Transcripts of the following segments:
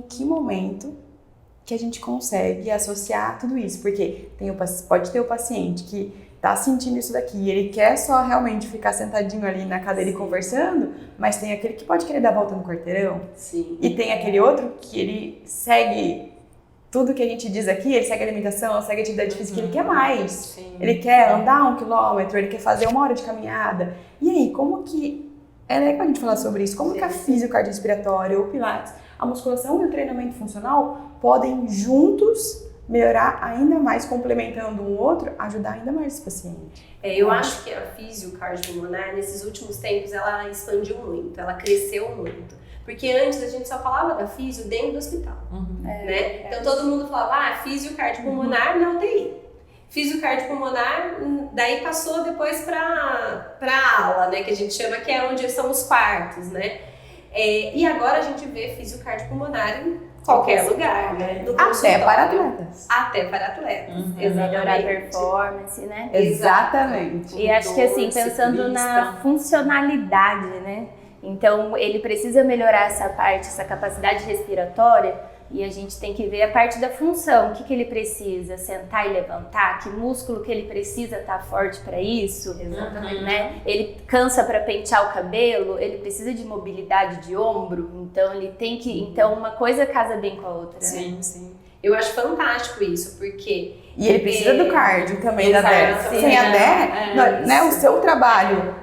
que momento que a gente consegue associar tudo isso, porque pode ter o paciente que tá sentindo isso daqui, ele quer só realmente ficar sentadinho ali na cadeira e conversando, mas tem aquele que pode querer dar a volta no quarteirão. Sim. E tem aquele outro que ele segue tudo que a gente diz aqui, ele segue a alimentação, segue a atividade física, ele quer mais. Sim. Ele quer andar 1 quilômetro, ele quer fazer 1 hora de caminhada. E aí, como que... É legal a gente falar sobre isso. Como que a físio cardiorrespiratória, o pilates, a musculação e o treinamento funcional podem juntos melhorar ainda mais, complementando um outro, ajudar ainda mais esse paciente. Eu acho que a físio cardiopulmonar, nesses últimos tempos, ela expandiu muito, ela cresceu muito. Porque antes a gente só falava da físio dentro do hospital, né? Então todo mundo falava, físio cardiopulmonar na UTI. Físio cardiopulmonar, daí passou depois pra ala, né? Que a gente chama, que é onde são os quartos, né? E agora a gente vê físio cardiopulmonar em qualquer lugar, né? Até para atletas. Até para atletas, Melhorar a exatamente. performance, né? Exatamente. E acho que assim, pensando na funcionalidade, né? Então, ele precisa melhorar essa parte, essa capacidade respiratória, e a gente tem que ver a parte da função. O que ele precisa? Sentar e levantar? Que músculo que ele precisa estar forte para isso? Exatamente. Né? Ele cansa para pentear o cabelo? Ele precisa de mobilidade de ombro? Então, ele tem que... Então, uma coisa casa bem com a outra. Sim, sim. Eu acho fantástico isso, porque... E ele precisa do cardio também, da DER. Exato. Sem a DER, né, o seu trabalho,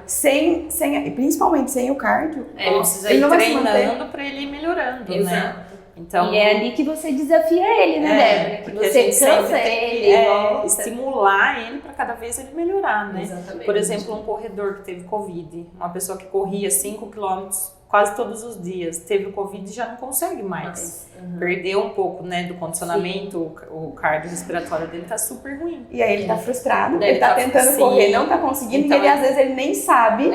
principalmente sem o cardio, Ele precisa ele ir não vai se manter. treinando para ele ir melhorando, né? Exato. Então, E é ali que você desafia ele, né, Débora? Que porque a você gente sempre cansa tem ele que, e volta. estimular ele para cada vez ele melhorar, né? Exatamente. Por exemplo, um corredor que teve Covid, uma pessoa que corria 5 quilômetros quase todos os dias, teve o Covid e já não consegue mais. Perdeu um pouco, né, do condicionamento, o cardiorrespiratório dele tá super ruim. E aí ele tá frustrado, Daí ele tá tá tentando sim. correr, não tá conseguindo, Então, e ele às vezes ele nem sabe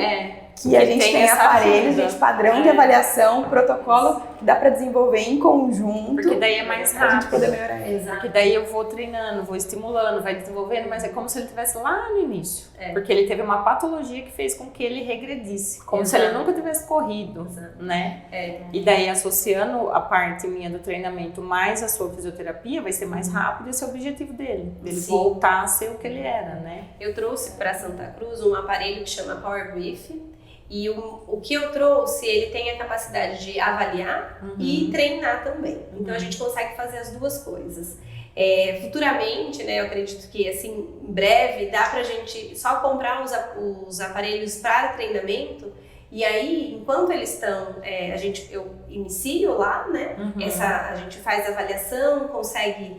que a porque gente tem tem essa aparelhos, ajuda. gente, padrão de avaliação, protocolo que dá pra desenvolver em conjunto. Porque daí é mais pra gente rápido. poder melhorar isso. Exato. Porque daí eu vou treinando, vou estimulando, vai desenvolvendo, mas é como se ele estivesse lá no início. Porque ele teve uma patologia que fez com que ele regredisse. Como se ele nunca tivesse corrido, né? E daí, associando a parte minha do treinamento mais a sua fisioterapia, vai ser mais rápido esse é o objetivo dele. Dele voltar a ser o que ele era, né? Eu trouxe para Santa Cruz um aparelho que chama Power Brief. E o que eu trouxe, ele tem a capacidade de avaliar e treinar também. Então a gente consegue fazer as duas coisas. Futuramente, né, eu acredito que assim, em breve, dá pra gente só comprar os aparelhos para treinamento. E aí, enquanto eles estão, eu inicio lá, né? A gente faz a avaliação, consegue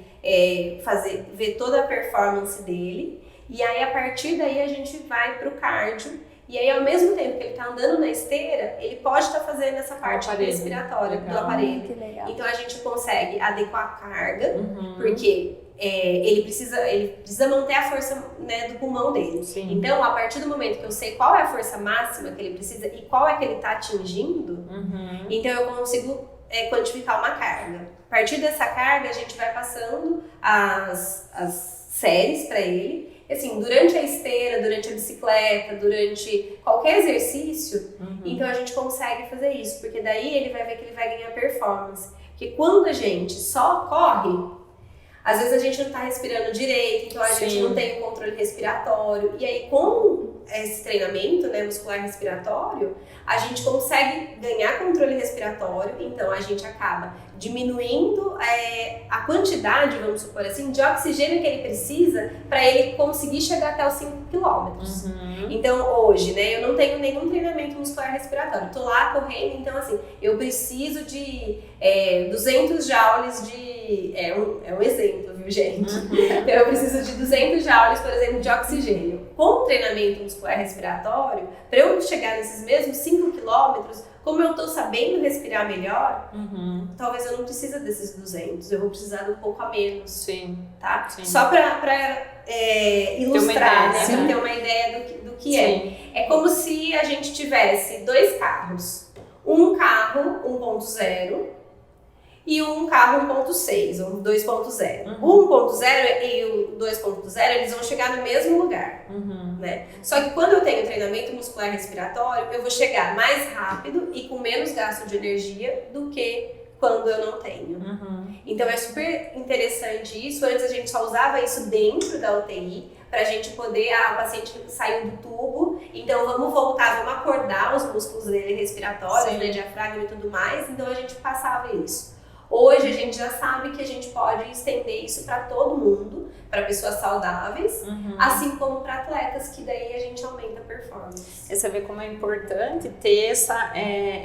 ver toda a performance dele. E aí, a partir daí, a gente vai pro cardio. E aí, ao mesmo tempo que ele tá andando na esteira, ele pode estar fazendo essa parte respiratória do aparelho. Que legal. Então, a gente consegue adequar a carga, porque ele precisa manter a força, né, do pulmão dele. Sim. Então, a partir do momento que eu sei qual é a força máxima que ele precisa e qual é que ele tá atingindo, então eu consigo quantificar uma carga. A partir dessa carga, a gente vai passando as séries para ele. Assim, durante a esteira, durante a bicicleta, durante qualquer exercício, então a gente consegue fazer isso, porque daí ele vai ver que ele vai ganhar performance. Porque quando a gente só corre, às vezes a gente não tá respirando direito, então a gente não tem o controle respiratório. E aí, com esse treinamento, né, muscular respiratório, a gente consegue ganhar controle respiratório, então a gente acaba diminuindo a quantidade, vamos supor assim, de oxigênio que ele precisa para ele conseguir chegar até os 5 quilômetros. Então, hoje, né, eu não tenho nenhum treinamento muscular respiratório. Tô lá correndo, então assim, eu preciso de 200 joules de... É um exemplo, viu, gente? Então, eu preciso de 200 joules, por exemplo, de oxigênio. Com o treinamento muscular respiratório, para eu chegar nesses mesmos 5 quilômetros, como eu tô sabendo respirar melhor, talvez eu não precise desses 200, eu vou precisar de um pouco a menos. Sim. Tá? Sim. Só para ilustrar, né? Sim. Para ter uma ideia do que é. É como se a gente tivesse 2 carros. Um carro 1.0 e um carro 1.6 ou 2.0. O 1.0 e o 2.0, eles vão chegar no mesmo lugar, né? Só que quando eu tenho treinamento muscular respiratório, eu vou chegar mais rápido e com menos gasto de energia do que quando eu não tenho. Então é super interessante isso. Antes a gente só usava isso dentro da UTI, pra gente poder, o paciente saiu do tubo, então vamos voltar, vamos acordar os músculos dele respiratórios, né, diafragma e tudo mais, então a gente passava isso. Hoje a gente já sabe que a gente pode estender isso para todo mundo, para pessoas saudáveis, assim como para atletas, que daí a gente aumenta a performance. E você vê como é importante ter essa,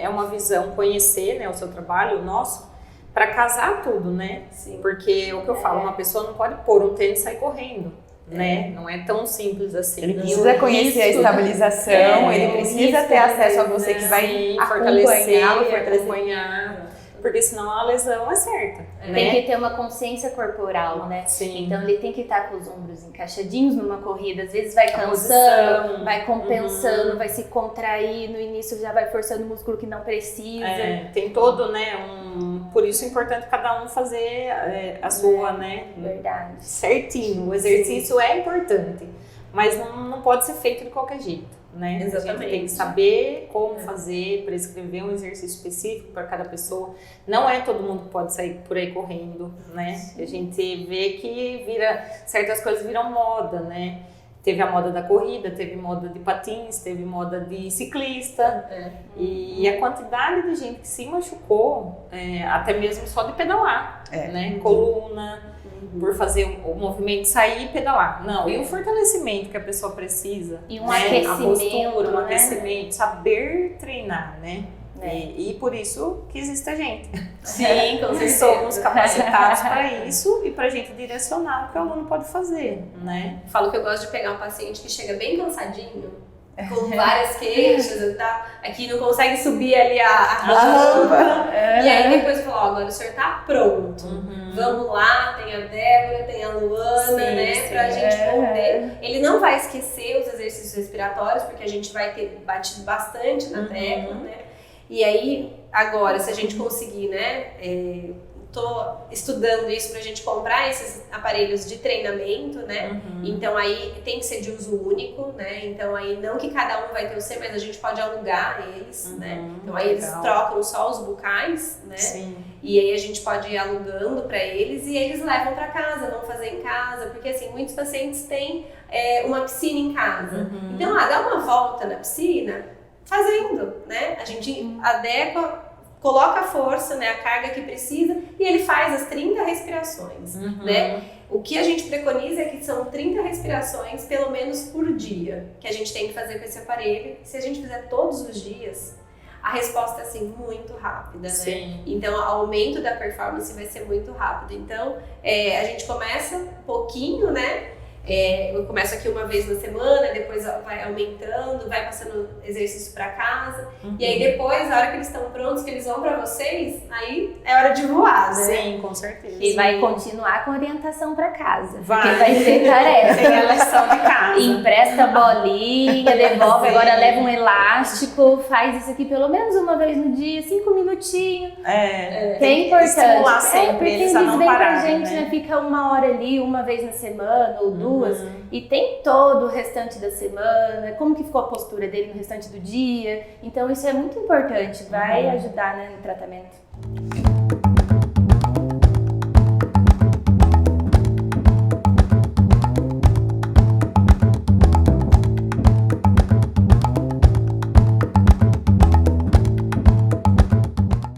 uma visão, conhecer, né, o seu trabalho, o nosso, para casar tudo, né? Sim. Porque o que eu falo, uma pessoa não pode pôr um tênis e sair correndo. Né? Não é tão simples assim. Ele precisa conhecer a estabilização, ele precisa ter acesso a você que vai acompanhá-lo, acompanhar, porque senão a lesão é certa. Tem que ter uma consciência corporal, né? Sim. Então ele tem que estar com os ombros encaixadinhos numa corrida, às vezes vai cansando, vai compensando, vai se contrair, no início já vai forçando o músculo que não precisa. Tem todo, né, por isso é importante cada um fazer a sua, né? Verdade. Certinho, o exercício é importante, mas não pode ser feito de qualquer jeito. Né? Exatamente. A gente tem que saber como fazer, prescrever um exercício específico para cada pessoa. Não é todo mundo que pode sair por aí correndo, né? A gente vê que certas coisas viram moda, né? Teve a moda da corrida, teve moda de patins, teve moda de ciclista. E a quantidade de gente que se machucou, até mesmo só de pedalar, né? Coluna, por fazer o movimento sair e pedalar. Não, e o fortalecimento que a pessoa precisa. E um aquecimento, a postura, um né? aquecimento, saber treinar, né? E por isso que existe a gente. Sim, com certeza. Somos capacitados para isso e para a gente direcionar o que o aluno pode fazer, né? Falo que eu gosto de pegar um paciente que chega bem cansadinho, com várias queixas e tal, aqui não consegue subir ali a rampa. E aí depois eu falo, agora o senhor tá pronto. Vamos lá, tem a Débora, tem a Luana, né? Pra gente poder. Ele não vai esquecer os exercícios respiratórios, porque a gente vai ter batido bastante na tecla, né? E aí, agora, se a gente conseguir, né? Tô estudando isso pra gente comprar esses aparelhos de treinamento, né? Então aí tem que ser de uso único, né? Então aí não que cada um vai ter o seu, mas a gente pode alugar eles, né? Então aí eles trocam só os bucais, né? Sim. E aí a gente pode ir alugando pra eles e eles levam pra casa, vão fazer em casa, porque assim, muitos pacientes têm uma piscina em casa. Então, dá uma volta na piscina fazendo, né? A gente adequa, coloca a força, né, a carga que precisa e ele faz as 30 respirações, né? O que a gente preconiza é que são 30 respirações pelo menos por dia que a gente tem que fazer com esse aparelho. Se a gente fizer todos os dias, a resposta é assim muito rápida, né? Sim. Então o aumento da performance vai ser muito rápido. Então a gente começa um pouquinho, né? Eu começo aqui uma vez na semana, depois vai aumentando, vai passando exercício para casa. E aí depois, na hora que eles estão prontos, que eles vão para vocês, aí é hora de voar, né? Sim, com certeza. E vai continuar com orientação para casa. Vai. Porque vai ter tarefa. Tem a lição de casa. Empresta a bolinha, devolve, agora leva um elástico, faz isso aqui pelo menos uma vez no dia, 5 minutinhos. Tem Que é importante. estimular sempre porque eles a não vêm pararem, pra gente, né? Fica uma hora ali, uma vez na semana ou duas, e tem todo o restante da semana, como que ficou a postura dele no restante do dia. Então isso é muito importante, vai ajudar, né, no tratamento.